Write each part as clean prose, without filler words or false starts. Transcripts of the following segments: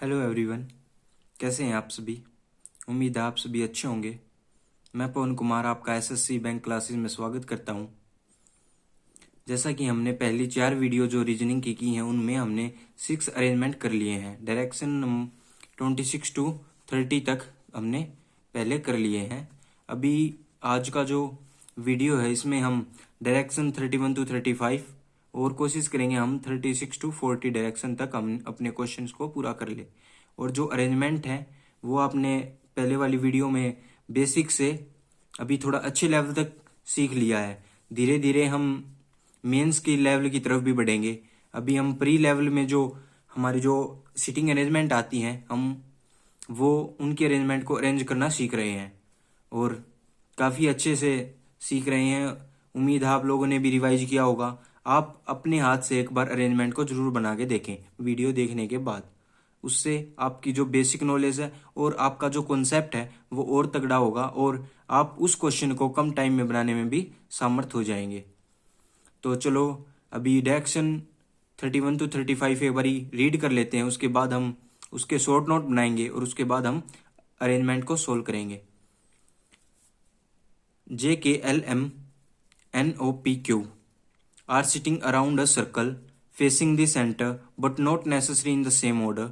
Hello everyone, कैसे हैं आप सभी। उम्मीद है आप सभी अच्छे होंगे। मैं पवन कुमार आपका एसएससी बैंक क्लासेस में स्वागत करता हूं। जैसा कि हमने पहली 4 वीडियो जो रीजनिंग की हैं उनमें हमने 6 अरेंजमेंट कर लिए हैं। डायरेक्शन 26 टू 30 तक हमने पहले कर लिए हैं। अभी आज का जो वीडियो है इसमें हम डायरेक्शन 31 टू 35 और कोशिश करेंगे हम 36 टू 40 डायरेक्शन तक हम अपने क्वेश्चंस को पूरा कर ले। और जो अरेंजमेंट है वो आपने पहले वाली वीडियो में बेसिक से अभी थोड़ा अच्छे लेवल तक सीख लिया है। धीरे धीरे हम मेंस की लेवल की तरफ भी बढ़ेंगे। अभी हम प्री लेवल में जो हमारी जो सिटिंग अरेंजमेंट आती हैं हम वो उनके अरेंजमेंट को अरेंज करना सीख रहे हैं और काफ़ी अच्छे से सीख रहे हैं। उम्मीद है आप लोगों ने भी रिवाइज किया होगा। आप अपने हाथ से एक बार अरेंजमेंट को जरूर बना के देखें वीडियो देखने के बाद। उससे आपकी जो बेसिक नॉलेज है और आपका जो कॉन्सेप्ट है वो और तगड़ा होगा और आप उस क्वेश्चन को कम टाइम में बनाने में भी समर्थ हो जाएंगे। तो चलो अभी डायरेक्शन 31 टू 35 एक बारी रीड कर लेते हैं, उसके बाद हम उसके शॉर्ट नोट बनाएंगे और उसके बाद हम अरेंजमेंट को सोल्व करेंगे। JKLMNOPQ are sitting around a circle facing the center but not necessarily in the same order.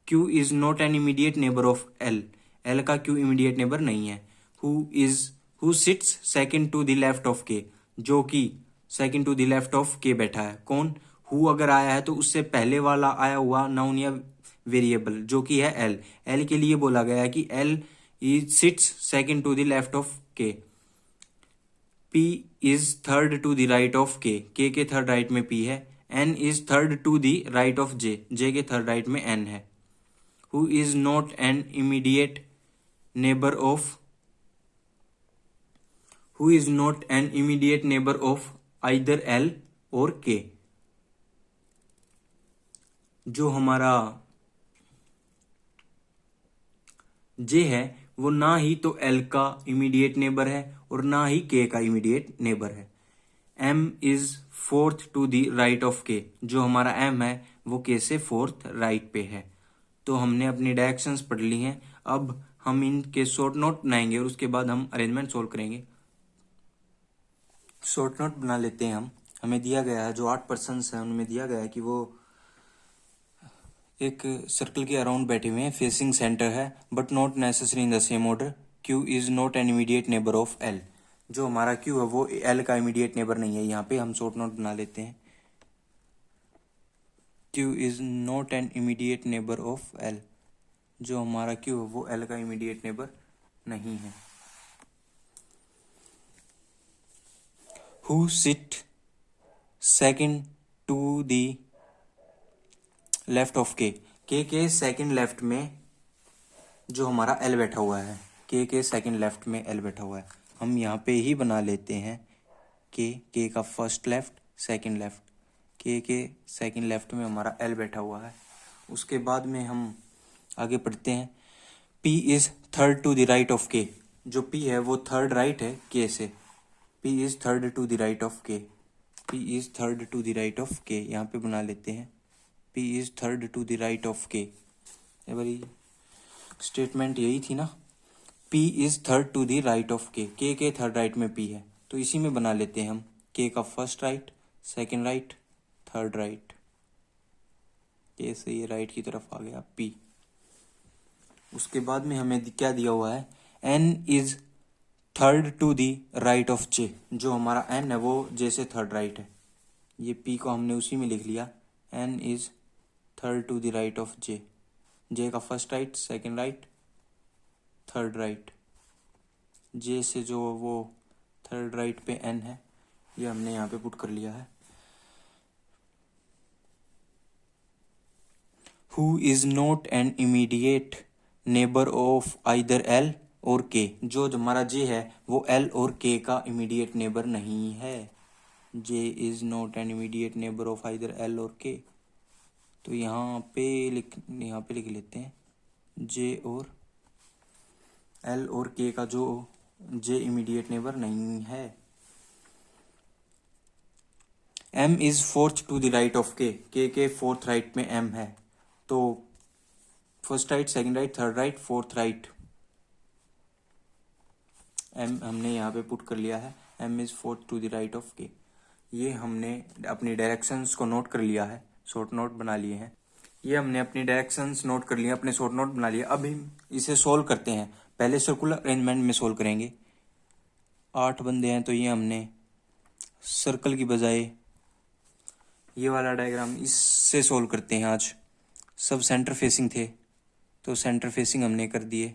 Q is not an immediate neighbor of L. L का Q immediate neighbor नहीं है। Who sits second to the left of K, जो कि second to the left of K बैठा है। कौन? Who अगर आया है तो उससे पहले वाला आया हुआ नाउन या वेरिएबल जो कि है L। L के लिए बोला गया है कि L sits second to the left of K. P is third to the right of K. K के थर्ड राइट में P है। N is third to the right of J. J के थर्ड राइट में N है। Who is not an immediate neighbor of either L or K. जो हमारा J है वो ना ही तो L का इमीडिएट नेबर है और ना ही K का इमीडिएट नेबर है। M is fourth to the right of K। जो हमारा M है वो K से फोर्थ राइट पे है। तो हमने अपनी डायरेक्शंस पढ़ ली हैं। अब हम इनके शॉर्ट नोट बनाएंगे और उसके बाद हम अरेंजमेंट सोल्व करेंगे। शॉर्ट नोट बना लेते हैं हम। हमें दिया गया है जो 8 पर्सन्स हैं उनमें दिया गया है कि वो एक सर्कल के अराउंड बैठे हुए हैं, फेसिंग सेंटर है but not necessary in the same order. Q is not an immediate neighbour of L। जो हमारा Q है वो L का इमीडिएट नेबर नहीं है। यहाँ पे हम शॉर्ट नोट बना लेते हैं। Q is not an immediate neighbour of L। जो हमारा Q है वो L का इमीडिएट नेबर नहीं है। Who sit second to the left of K। K के सेकंड लेफ्ट में जो हमारा L बैठा हुआ है, K के सेकंड लेफ्ट में L बैठा हुआ है। हम यहाँ पे ही बना लेते हैं K का first left second left. K के सेकंड लेफ्ट में हमारा L बैठा हुआ है। उसके बाद में हम आगे पढ़ते हैं। P is third to the right of K। जो P है वो थर्ड राइट है K से। P is third to the right of K। P is third to the right of K। यहाँ पे बना लेते हैं P is third to the right of K। ये वाली स्टेटमेंट यही थी ना। P is third to the right of K। K के थर्ड राइट में P है तो इसी में बना लेते हैं हम K का first right second right third right. K से ये राइट की तरफ आ गया P। उसके बाद में हमें क्या दिया हुआ है, N is third to the right of J। जो हमारा N है वो J से थर्ड राइट है। ये P को हमने उसी में लिख लिया। N is third to the right of J। J का first right second right third right. J से जो वो थर्ड राइट पे N है ये हमने यहाँ पे पुट कर लिया है। Who is not an immediate neighbor of either L और K। जो हमारा J है वो L और K का इमीडिएट नेबर नहीं है। J is not an immediate neighbor of either L और K। तो यहाँ पे लिख लेते हैं J और L और K का जो J इमीडिएट नेबर नहीं है। M is fourth to the right of K। K के फोर्थ राइट में M है तो first right, second right, third right, fourth right. M हमने यहाँ पे पुट कर लिया है, M is fourth to the right of K. ये हमने अपनी डायरेक्शंस को नोट कर लिया है, शॉर्ट नोट बना लिए हैं। ये हमने अपनी डायरेक्शंस नोट कर लिए, अपने शॉर्ट नोट बना लिए। अब हम इसे सोल्व करते हैं। पहले सर्कुलर अरेंजमेंट में सोल्व करेंगे। 8 बंदे हैं तो ये हमने सर्कल की बजाय ये वाला डायग्राम इससे सोल्व करते हैं। आज सब सेंटर फेसिंग थे तो सेंटर फेसिंग हमने कर दिए।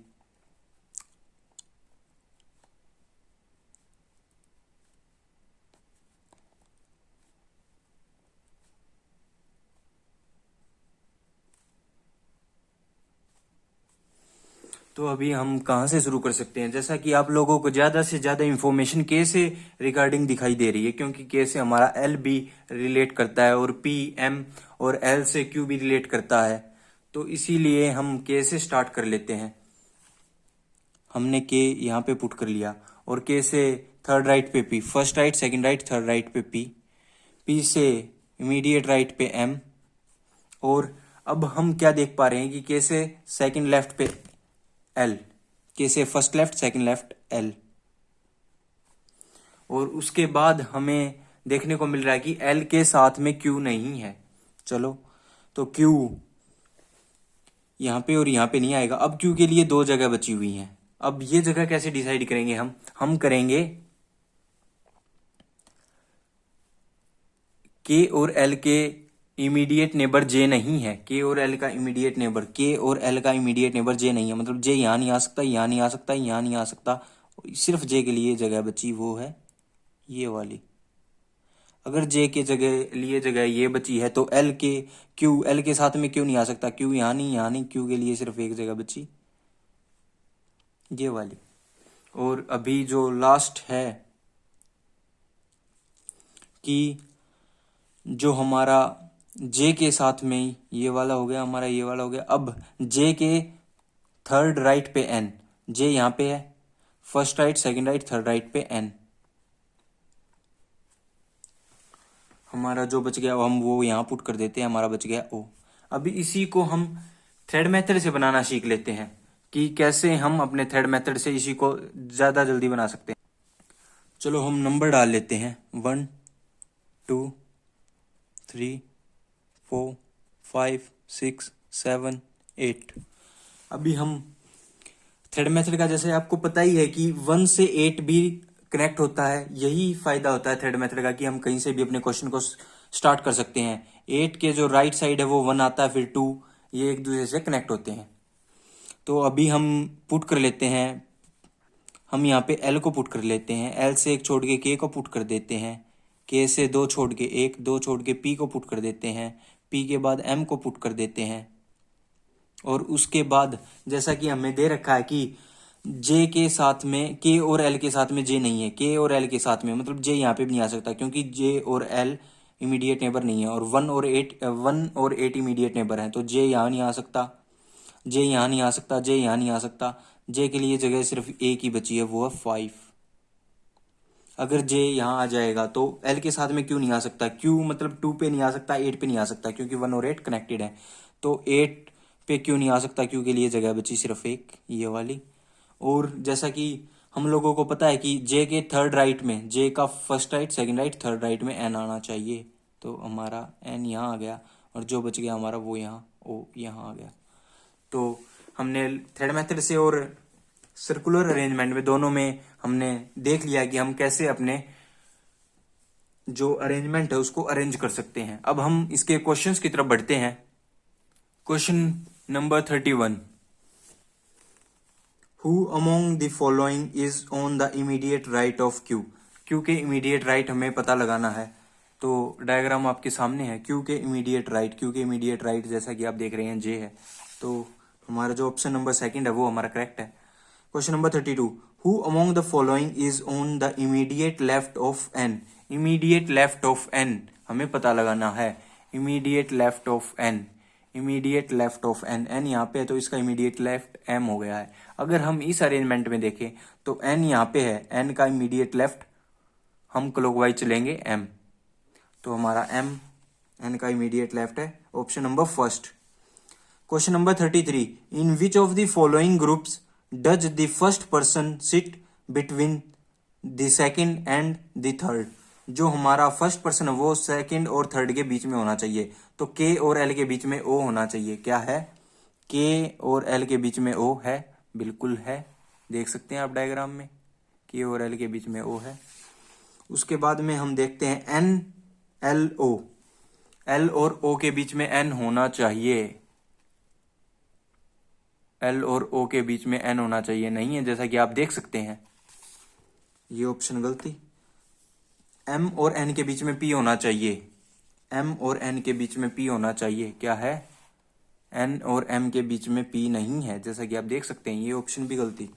तो अभी हम कहाँ से शुरू कर सकते हैं? जैसा कि आप लोगों को ज़्यादा से ज़्यादा इंफॉर्मेशन के से रिगार्डिंग दिखाई दे रही है, क्योंकि के से हमारा एल भी रिलेट करता है और पी एम और एल से क्यू भी रिलेट करता है। तो इसीलिए हम के से स्टार्ट कर लेते हैं। हमने के यहाँ पे पुट कर लिया और के से थर्ड राइट पे P, first right, second right, third right पे पी से इमीडिएट राइट पे एम। और अब हम क्या देख पा रहे हैं कि के से सेकेंड लेफ्ट पे एल, के से first left, second left, L. और उसके बाद हमें देखने को मिल रहा है कि एल के साथ में क्यू नहीं है। चलो तो क्यू यहां पे और यहां पे नहीं आएगा। अब क्यू के लिए 2 जगह बची हुई हैं। अब ये जगह कैसे डिसाइड करेंगे? हम करेंगे के और एल के इमीडिएट नेबर जे नहीं है। के और एल का इमीडिएट नेबर, के और एल का इमीडिएट नेबर जे नहीं है। मतलब जे यहाँ नहीं आ सकता, यहाँ नहीं आ सकता, यहाँ नहीं आ सकता। सिर्फ जे के लिए जगह बची, वो है ये वाली। अगर जे के जगह लिए जगह ये बची है तो एल के साथ में क्यों नहीं आ सकता? क्यू यहाँ नहीं, यहाँ नहीं, क्यू के लिए सिर्फ एक जगह बची, ये वाली। और अभी जो लास्ट है कि जो हमारा जे के साथ में ये वाला हो गया, हमारा ये वाला हो गया। अब जे के थर्ड राइट पे एन, जे यहाँ पे है, first right, second right, third right पे एन। हमारा जो बच गया हम वो यहाँ पुट कर देते हैं, हमारा बच गया ओ। अभी इसी को हम थ्रेड मेथड से बनाना सीख लेते हैं कि कैसे हम अपने थ्रेड मेथड से इसी को ज़्यादा जल्दी बना सकते हैं। चलो हम नंबर डाल लेते हैं, 1 2 3 4 5 6 7 8। अभी हम थ्रेड मेथड का जैसे आपको पता ही है कि 1 से 8 भी कनेक्ट होता है। यही फायदा होता है थ्रेड मेथड का कि हम कहीं से भी अपने क्वेश्चन को स्टार्ट कर सकते हैं। 8 के जो राइट साइड है वो 1 आता है, फिर 2, ये एक दूसरे से कनेक्ट होते हैं। तो अभी हम पुट कर लेते हैं। हम यहाँ पे एल को पुट कर लेते हैं, एल से 1 छोड़ के के को पुट कर देते हैं, के से 2 छोड़ के 1, 2 छोड़ के पी को पुट कर देते हैं, पी के बाद एम को पुट कर देते हैं। और उसके बाद जैसा कि हमें दे रखा है कि जे के साथ में, के और एल के साथ में जे नहीं है। के और एल के साथ में मतलब जे यहाँ पे भी नहीं आ सकता, क्योंकि जे और एल इमीडिएट नेबर नहीं है। और 1 और 8 इमीडिएट नेबर हैं, तो जे यहाँ नहीं आ सकता, जे यहाँ नहीं आ सकता, जे यहाँ नहीं आ सकता। जे के लिए जगह सिर्फ एक ही बची है, वो है 5। अगर जे यहाँ आ जाएगा तो एल के साथ में क्यू नहीं आ सकता। क्यू मतलब 2 पे नहीं आ सकता, 8 पे नहीं आ सकता, क्योंकि 1 और 8 कनेक्टेड है। तो 8 पे क्यू नहीं आ सकता, क्यू के लिए जगह बची सिर्फ एक, ये वाली। और जैसा कि हम लोगों को पता है कि जे के थर्ड राइट में, जे का first right, second right, third right में एन आना चाहिए। तो हमारा एन यहाँ आ गया और जो बच गया हमारा वो यहाँ, ओ यहाँ आ गया। तो हमने थ्रेड मेथड से और सर्कुलर अरेंजमेंट में दोनों में हमने देख लिया कि हम कैसे अपने जो अरेंजमेंट है उसको अरेंज कर सकते हैं। अब हम इसके क्वेश्चंस की तरफ बढ़ते हैं। Question number 31, who among the following is on the immediate right of Q? Q के इमीडिएट राइट हमें पता लगाना है। तो डायग्राम आपके सामने है, क्यू के इमीडिएट राइट। क्यू के इमीडिएट राइट जैसा कि आप देख रहे हैं जे है, तो हमारा जो ऑप्शन नंबर 2 है वो हमारा करेक्ट है। Question number 32, who among the following is on the immediate left of N? Immediate left of N हमें पता लगाना है। Immediate left of N, immediate left of N, N यहाँ पे है तो इसका इमीडिएट लेफ्ट एम हो गया है। अगर हम इस अरेंजमेंट में देखें तो एन यहाँ पे है, एन का इमीडिएट लेफ्ट हम क्लॉकवाइज चलेंगे एम, तो हमारा एम एन का इमीडिएट लेफ्ट है, option number first. Question number 33, in which of the following groups does the first person sit between the second and the third. जो हमारा first person है वो सेकंड और थर्ड के बीच में होना चाहिए। तो के और एल के बीच में ओ होना चाहिए। क्या है? के और एल के बीच में ओ है, बिल्कुल है, देख सकते हैं आप डायग्राम में, के और एल के बीच में ओ है। उसके बाद में हम देखते हैं एन एल ओ, एल और ओ के बीच में एन होना चाहिए। एल और ओ के बीच में एन होना चाहिए, नहीं है, जैसा कि आप देख सकते हैं। ये ऑप्शन गलती। एम और एन के बीच में पी होना चाहिए। एम और एन के बीच में पी होना चाहिए। क्या है? एन और एम के बीच में पी नहीं है, जैसा कि आप देख सकते हैं। ये ऑप्शन भी गलती।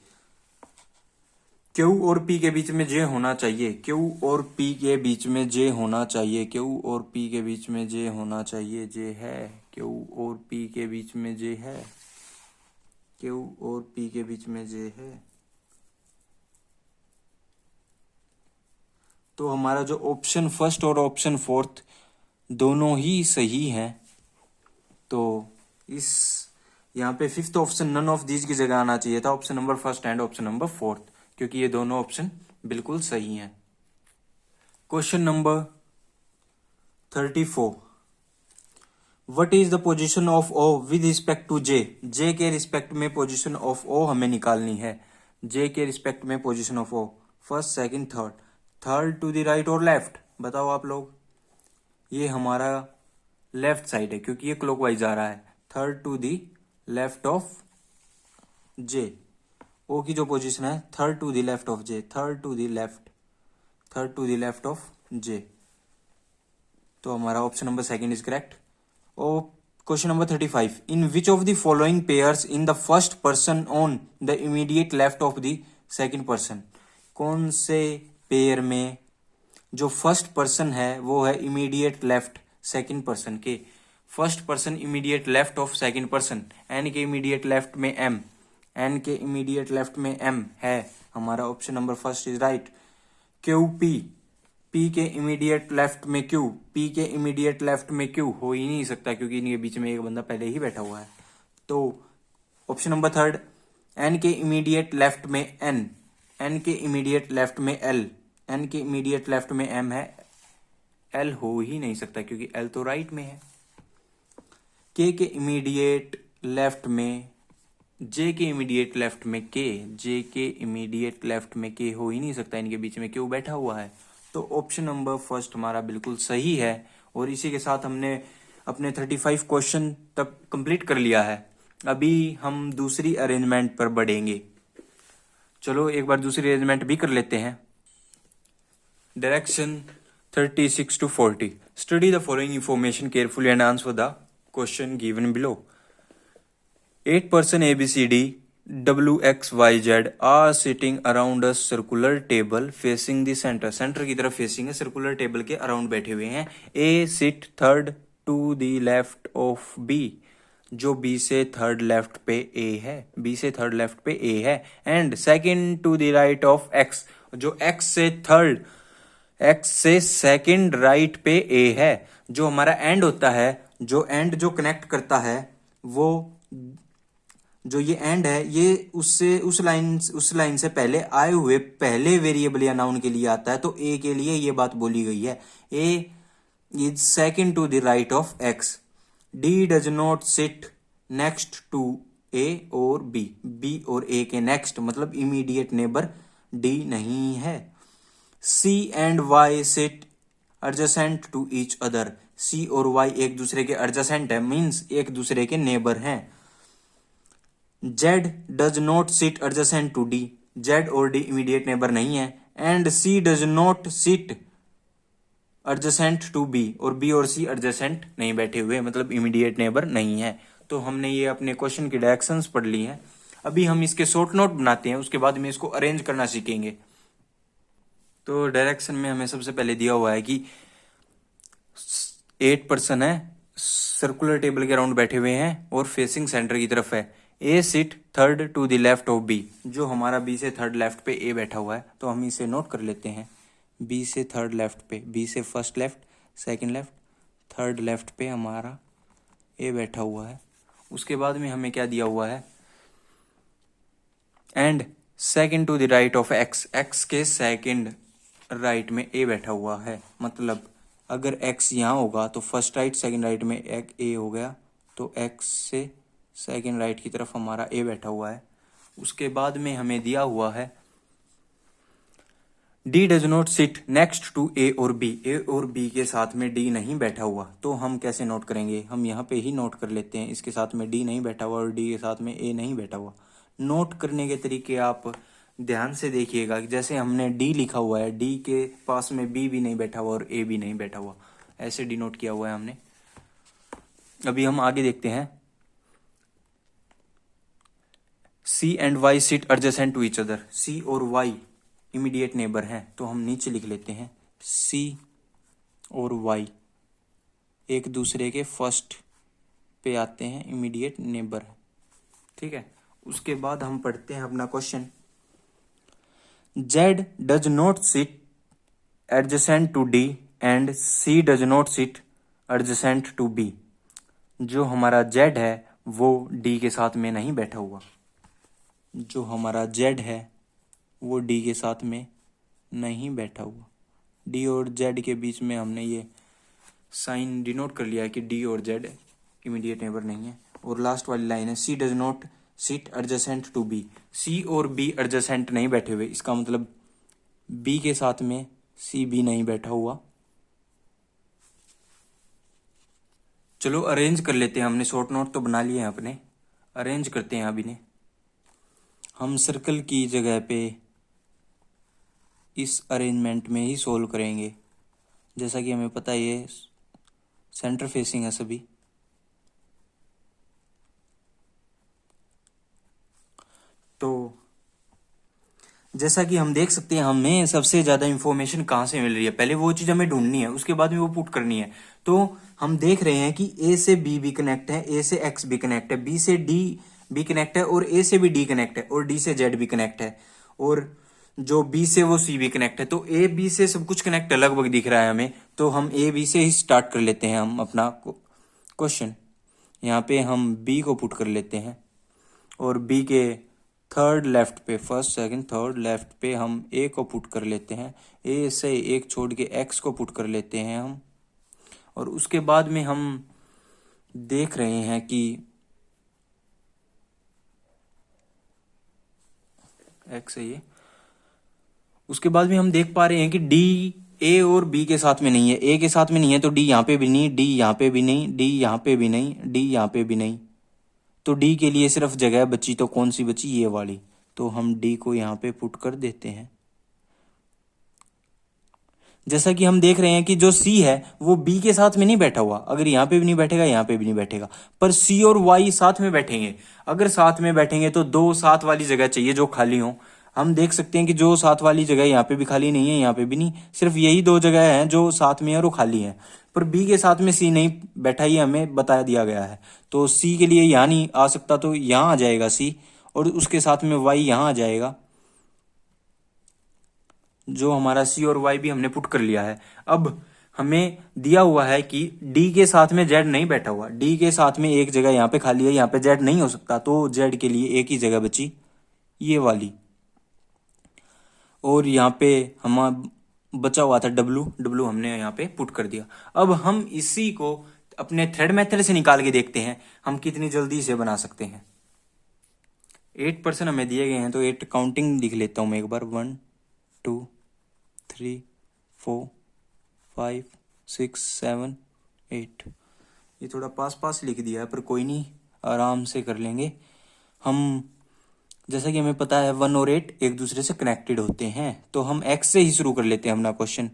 क्यू और पी के बीच में जे होना चाहिए। क्यू और पी के बीच में जे होना चाहिए। क्यू और पी के बीच में जे होना चाहिए। जे है? क्यू और पी के बीच में जे है। क्यू और पी के बीच में जे है। तो हमारा जो ऑप्शन फर्स्ट और ऑप्शन फोर्थ दोनों ही सही हैं। तो इस यहाँ पे fifth option none of these की जगह आना चाहिए था, option number first and option number fourth, क्योंकि ये दोनों ऑप्शन बिल्कुल सही हैं। Question number 34, what is the position of O with respect to J. J के रिस्पेक्ट में पोजिशन ऑफ ओ हमें निकालनी है। जे के रिस्पेक्ट में position of O, first second third, third to the right और लेफ्ट, बताओ आप लोग। ये हमारा लेफ्ट साइड है क्योंकि ये क्लॉकवाइज आ रहा है। Third to the left of J, O की जो पोजीशन है third to the left of J, third to the left, third to the left of J. तो हमारा option number second is correct. और question number 35, in which of the following pairs in the first person on the immediate left of the second person. कौन से pair में जो first person है वो है इमीडिएट लेफ्ट सेकंड पर्सन के। First person immediate left of second person, N के immediate left में एम, एन के इमीडिएट लेफ्ट में एम है। हमारा option number first is right. Q P, P के इमीडिएट लेफ्ट में क्यू, पी के इमीडिएट लेफ्ट में क्यू हो ही नहीं सकता क्योंकि इनके बीच में एक बंदा पहले ही बैठा हुआ है। तो ऑप्शन नंबर थर्ड, एन के इमीडिएट लेफ्ट में एन, एन के इमीडिएट लेफ्ट में एल, एन के इमीडिएट लेफ्ट में एम है, एल हो ही नहीं सकता क्योंकि एल तो राइट में है। के इमीडिएट लेफ्ट में, जे के इमीडिएट लेफ्ट में के, जे के इमीडिएट लेफ्ट में के हो ही नहीं सकता, इनके बीच में क्यों बैठा हुआ है। तो ऑप्शन नंबर फर्स्ट हमारा बिल्कुल सही है। और इसी के साथ हमने अपने 35 क्वेश्चन तक कंप्लीट कर लिया है। अभी हम दूसरी अरेंजमेंट पर बढ़ेंगे। चलो एक बार दूसरी अरेंजमेंट भी कर लेते हैं। Direction 36 to 40, study the following information carefully and answer the question given below. 8 person ABCD WXYZ are sitting around a circular table facing the center, centre की तरफ फेसिंग है, सर्कुलर टेबल के अराउंड बैठे हुए हैं। A sit third to the left of B, जो B से third left पे A है, B से थर्ड लेफ्ट पे A है, and second to the right of X, जो X से थर्ड, X से सेकंड राइट पे A है। जो हमारा एंड होता है, जो एंड जो कनेक्ट करता है, वो जो ये एंड है ये उससे उस लाइन से पहले आए हुए पहले वेरिएबल या नाउन के लिए आता है। तो ए के लिए ये बात बोली गई है, A is second to the right of X. D does not sit next to A और बी, बी और ए के नेक्स्ट मतलब इमीडिएट नेबर डी नहीं है। C and Y sit adjacent to each other, C और वाई एक दूसरे के एडजेसेंट है, मीन्स एक दूसरे के नेबर हैं। Z does not sit adjacent to D, Z और D इमीडिएट नेबर नहीं है। And C does not sit adjacent to B, और B और C एडजेसेंट नहीं बैठे हुए, मतलब इमीडिएट नेबर नहीं है। तो हमने ये अपने क्वेश्चन की डायरेक्शंस पढ़ ली हैं। अभी हम इसके शॉर्ट नोट बनाते हैं, उसके बाद में इसको अरेंज करना सीखेंगे। तो डायरेक्शन में हमें सबसे पहले दिया हुआ है कि 8 पर्सन है, सर्कुलर टेबल के अराउंड बैठे हुए हैं और फेसिंग सेंटर की तरफ है। A sit third to the left of B, जो हमारा बी से थर्ड लेफ्ट पे ए बैठा हुआ है, तो हम इसे नोट कर लेते हैं। बी से थर्ड लेफ्ट पे, बी से first left, second left, third left पे हमारा ए बैठा हुआ है। उसके बाद में हमें क्या दिया हुआ है, and second to the right of X, X के सेकंड राइट में ए बैठा हुआ है। मतलब अगर एक्स यहाँ होगा तो फर्स्ट राइट सेकंड राइट में एक ए हो गया, तो एक्स से सेकंड राइट की तरफ हमारा ए बैठा हुआ है। उसके बाद में हमें दिया हुआ है D does not sit next to A और बी, ए और बी के साथ में डी नहीं बैठा हुआ। तो हम कैसे नोट करेंगे, हम यहाँ पे ही नोट कर लेते हैं, इसके साथ में डी नहीं बैठा हुआ और डी के साथ में ए नहीं बैठा हुआ। नोट करने के तरीके आप ध्यान से देखिएगा, जैसे हमने डी लिखा हुआ है, डी के पास में बी भी नहीं बैठा हुआ और ए भी नहीं बैठा हुआ, ऐसे डिनोट किया हुआ है हमने। अभी हम आगे देखते हैं, C and Y sit adjacent to each other, C और वाई इमीडिएट नेबर हैं, तो हम नीचे लिख लेते हैं सी और वाई एक दूसरे के फर्स्ट पे आते हैं, इमीडिएट नेबर है, ठीक है। उसके बाद हम पढ़ते हैं अपना question, Z does not sit adjacent to D and C does not sit adjacent to B. जो हमारा जेड है वो डी के साथ में नहीं बैठा हुआ, जो हमारा जेड है वो डी के साथ में नहीं बैठा हुआ। डी और जेड के बीच में हमने ये साइन डिनोट कर लिया है कि डी और जेड इमीडिएट नेबर नहीं है। और लास्ट वाली लाइन है, C does not sit adjacent to B, C और बी एडजेसेंट नहीं बैठे हुए, इसका मतलब बी के साथ में सी भी नहीं बैठा हुआ। चलो अरेंज कर लेते हैं, हमने शॉर्ट नोट तो बना लिए हैं अपने, अरेंज करते हैं अभी ने। हम सर्कल की जगह पे इस अरेंजमेंट में ही सोल्व करेंगे, जैसा कि हमें पता है ये सेंटर फेसिंग है सभी। तो जैसा कि हम देख सकते हैं, हमें सबसे ज़्यादा इंफॉर्मेशन कहाँ से मिल रही है, पहले वो चीज़ हमें ढूंढनी है, उसके बाद में वो पुट करनी है। तो हम देख रहे हैं कि ए से बी भी कनेक्ट है, ए से एक्स भी कनेक्ट है, बी से डी भी कनेक्ट है, और ए से भी डी कनेक्ट है, और डी से जेड भी कनेक्ट है, और जो बी से वो सी भी कनेक्ट है। तो ए बी से सब कुछ कनेक्ट लगभग दिख रहा है हमें, तो हम ए बी से ही स्टार्ट कर लेते हैं हम अपना क्वेश्चन। यहाँ पे हम बी को पुट कर लेते हैं, और बी के थर्ड लेफ्ट पे, फर्स्ट सेकंड थर्ड लेफ्ट पे हम ए को पुट कर लेते हैं, ए से एक छोड़ के एक्स को पुट कर लेते हैं हम। और उसके बाद में हम देख रहे हैं कि एक्स है ये, उसके बाद में हम देख पा रहे हैं कि डी ए और बी के साथ में नहीं है, ए के साथ में नहीं है, तो डी यहाँ पे भी नहीं, डी यहाँ पे भी नहीं, डी यहाँ पे भी नहीं, डी यहाँ पे भी नहीं। तो डी के लिए सिर्फ जगह बची, तो कौन सी बची, ये वाली, तो हम डी को यहाँ पे पुट कर देते हैं। जैसा कि हम देख रहे हैं कि जो सी है वो बी के साथ में नहीं बैठा हुआ, अगर यहाँ पे भी नहीं बैठेगा यहाँ पे भी नहीं बैठेगा, पर सी और वाई साथ में बैठेंगे। अगर साथ में बैठेंगे तो दो साथ वाली जगह चाहिए जो खाली हो। हम देख सकते हैं कि जो साथ वाली जगह यहाँ पे भी खाली नहीं है, यहाँ पे भी नहीं, सिर्फ यही दो जगह हैं जो साथ में है और वो खाली है। पर बी के साथ में सी नहीं बैठा, ही हमें बता दिया गया है, तो सी के लिए यहाँ नहीं आ सकता, तो यहाँ आ जाएगा सी, और उसके साथ में वाई यहाँ आ जाएगा। जो हमारा सी और वाई भी हमने पुट कर लिया है। अब हमें दिया हुआ है कि डी के साथ में जेड नहीं बैठा हुआ, डी के साथ में एक जगह यहाँ पे खाली है, यहाँ पे जेड नहीं हो सकता, तो जेड के लिए एक ही जगह बची, ये वाली। और यहाँ पे हम बचा हुआ था डब्लू, डब्लू हमने यहाँ पे पुट कर दिया। अब हम इसी को अपने थ्रेड मेथड से निकाल के देखते हैं हम कितनी जल्दी इसे बना सकते हैं। 8% हमें दिए गए हैं, तो 8 काउंटिंग लिख लेता हूँ मैं एक बार, 1 2 3 4 5 6 7 8। ये थोड़ा पास पास लिख दिया है, पर कोई नहीं, आराम से कर लेंगे हम। जैसा कि हमें पता है 1 और 8 एक दूसरे से कनेक्टेड होते हैं, तो हम x से ही शुरू कर लेते हैं अपना क्वेश्चन।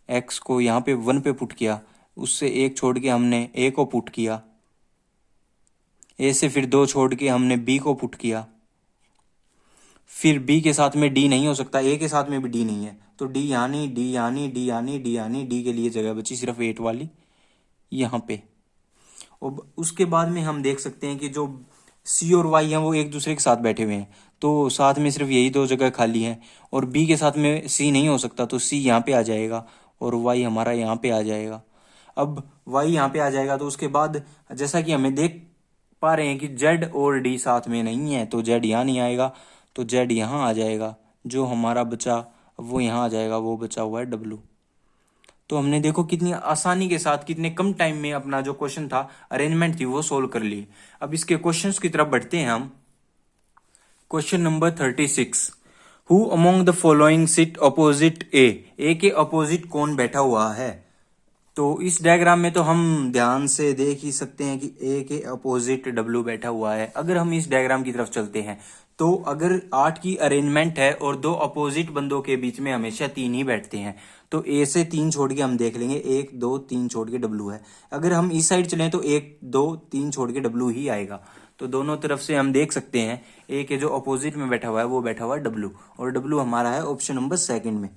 x को यहाँ पे 1 पे पुट किया, उससे एक छोड़ के हमने a को पुट किया, a से फिर 2 छोड़ के हमने b को पुट किया, फिर b के साथ में d नहीं हो सकता, a के साथ में भी d नहीं है, तो d यानी d यानी d यानी d यानी d के लिए जगह बची सिर्फ 8 वाली यहाँ पे। और उसके बाद में हम देख सकते हैं कि जो सी और वाई हैं वो एक दूसरे के साथ बैठे हुए हैं, तो साथ में सिर्फ यही दो जगह खाली हैं, और बी के साथ में सी नहीं हो सकता, तो सी यहाँ पे आ जाएगा और वाई हमारा यहाँ पे आ जाएगा। अब वाई यहाँ पे आ जाएगा, तो उसके बाद जैसा कि हमें देख पा रहे हैं कि जेड और डी साथ में नहीं है, तो जेड यहाँ नहीं आएगा, तो जेड यहाँ आ जाएगा। जो हमारा बचा वो यहाँ आ जाएगा, वो बचा हुआ है डब्लू। तो हमने देखो कितनी आसानी के साथ, कितने कम टाइम में अपना जो क्वेश्चन था, अरेंजमेंट थी, वो सोल्व कर ली। अब इसके क्वेश्चंस की तरफ बढ़ते हैं हम। Question number 36, who among the following sit opposite A के अपोजिट कौन बैठा हुआ है। तो इस डायग्राम में तो हम ध्यान से देख ही सकते हैं कि ए के अपोजिट डब्लू बैठा हुआ है। अगर हम इस डायग्राम की तरफ चलते हैं तो अगर 8 की अरेंजमेंट है और दो अपोजिट बंदों के बीच में हमेशा 3 ही बैठते हैं, तो ए से 3 छोड़ के हम देख लेंगे, 1 2 3 छोड़ के डब्लू है। अगर हम इस साइड चलें तो 1 2 3 छोड़ के डब्लू ही आएगा। तो दोनों तरफ से हम देख सकते हैं ए के जो अपोजिट में बैठा हुआ है वो बैठा हुआ है डब्लू, और डब्लू हमारा है ऑप्शन नंबर सेकंड में।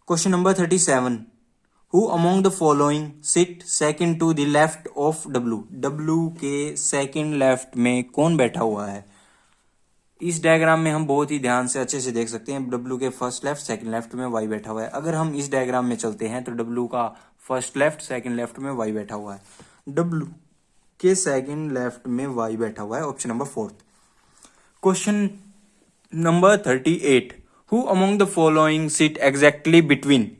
Question number 37, who among the following sit second to the left of W. W के सेकंड लेफ्ट में कौन बैठा हुआ है। इस डायग्राम में हम बहुत ही ध्यान से अच्छे से देख सकते हैं, डब्लू के फर्स्ट लेफ्ट सेकंड लेफ्ट में वाई बैठा हुआ है। अगर हम इस डायग्राम में चलते हैं तो डब्लू का फर्स्ट लेफ्ट सेकंड लेफ्ट में वाई बैठा हुआ है। डब्लू के सेकंड लेफ्ट में वाई बैठा हुआ है, option number 4। Question number 38, who among the following sit exactly between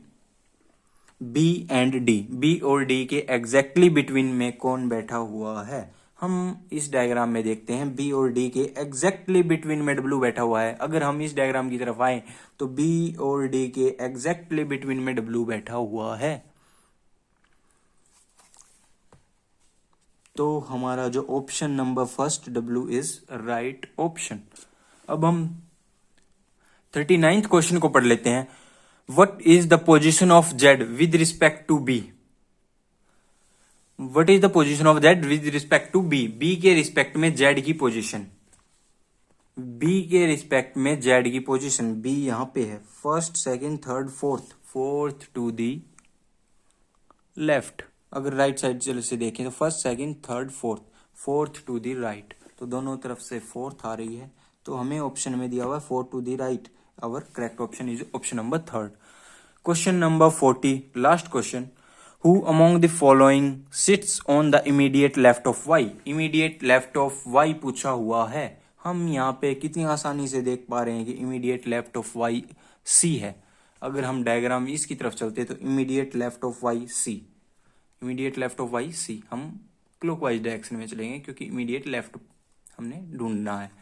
B and D. B और डी के एग्जैक्टली बिटवीन में कौन बैठा हुआ है। हम इस डायग्राम में देखते हैं बी और डी के एग्जैक्टली बिटवीन में डब्लू बैठा हुआ है। अगर हम इस डायग्राम की तरफ आए तो बी और डी के एग्जैक्टली बिटवीन में डब्लू बैठा हुआ है। तो हमारा जो option number first W is right option. अब हम 39th क्वेश्चन को पढ़ लेते हैं। What is the position of Z with respect to B? What is the position of Z with respect to B? B के रिस्पेक्ट में Z की position, B के रिस्पेक्ट में Z की पोजीशन। B यहाँ पे है, first second third fourth, fourth to the left. अगर राइट साइड से देखें तो first second third fourth, fourth to the right, तो दोनों तरफ से फोर्थ आ रही है। तो हमें ऑप्शन में दिया हुआ है 4 to the right. Our correct option is option number 3rd. Question number 40, last question. Who among the following sits on the immediate left of y? Immediate left of y पूछा हुआ है। हम यहाँ पे कितनी आसानी से देख पा रहे हैं कि immediate left of y C है। अगर हम डायग्राम इसकी तरफ चलते तो immediate left of y C, immediate left of y C। हम क्लॉकवाइज डायरेक्शन में चलेंगे क्योंकि immediate left हमने ढूंढना है।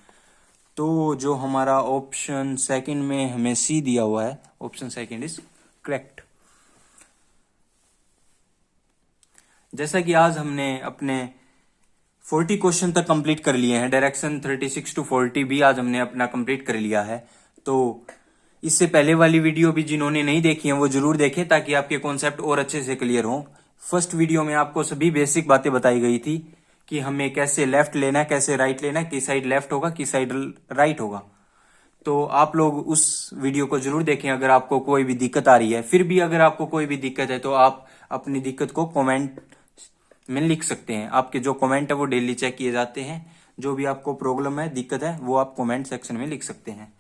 तो जो हमारा ऑप्शन सेकंड में हमें सी दिया हुआ है, ऑप्शन सेकंड इज करेक्ट। जैसा कि आज हमने अपने 40 क्वेश्चन तक कंप्लीट कर लिए हैं, डायरेक्शन 36 टू 40 भी आज हमने अपना कंप्लीट कर लिया है। तो इससे पहले वाली वीडियो भी जिन्होंने नहीं देखी है वो जरूर देखें ताकि आपके कॉन्सेप्ट और अच्छे से क्लियर हो। फर्स्ट वीडियो में आपको सभी बेसिक बातें बताई गई थी कि हमें कैसे लेफ्ट लेना है, कैसे राइट लेना है, किस साइड लेफ्ट होगा, किस साइड राइट होगा। तो आप लोग उस वीडियो को जरूर देखें अगर आपको कोई भी दिक्कत आ रही है। फिर भी अगर आपको कोई भी दिक्कत है तो आप अपनी दिक्कत को कमेंट में लिख सकते हैं। आपके जो कमेंट है वो डेली चेक किए जाते हैं। जो भी आपको प्रॉब्लम है, दिक्कत है, वो आप कमेंट सेक्शन में लिख सकते हैं।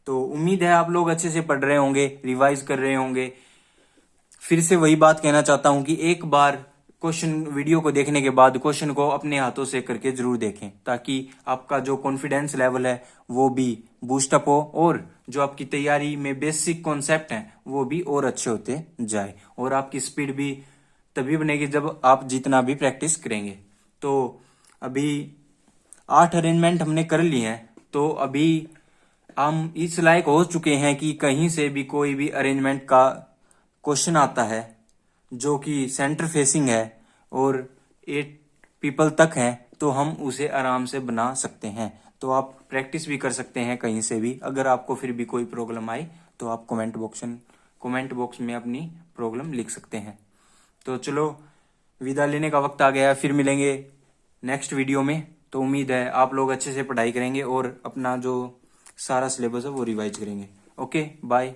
तो उम्मीद है आप लोग अच्छे से पढ़ रहे होंगे, रिवाइज कर रहे होंगे। फिर से वही बात कहना चाहता हूं कि एक बार क्वेश्चन वीडियो को देखने के बाद क्वेश्चन को अपने हाथों से करके जरूर देखें ताकि आपका जो कॉन्फिडेंस लेवल है वो भी बूस्टअप हो और जो आपकी तैयारी में बेसिक कॉन्सेप्ट हैं वो भी और अच्छे होते जाए, और आपकी स्पीड भी तभी बनेगी जब आप जितना भी प्रैक्टिस करेंगे। तो अभी 8 अरेंजमेंट हमने कर लिए हैं, तो अभी हम इस लायक हो चुके हैं कि कहीं से भी कोई भी अरेंजमेंट का क्वेश्चन आता है जो कि सेंटर फेसिंग है और 8 पीपल तक है, तो हम उसे आराम से बना सकते हैं। तो आप प्रैक्टिस भी कर सकते हैं कहीं से भी। अगर आपको फिर भी कोई प्रॉब्लम आई तो आप कमेंट बॉक्स में अपनी प्रॉब्लम लिख सकते हैं। तो चलो विदा लेने का वक्त आ गया है, फिर मिलेंगे नेक्स्ट वीडियो में। तो उम्मीद है आप लोग अच्छे से पढ़ाई करेंगे और अपना जो सारा सिलेबस है वो रिवाइज करेंगे। Okay, bye.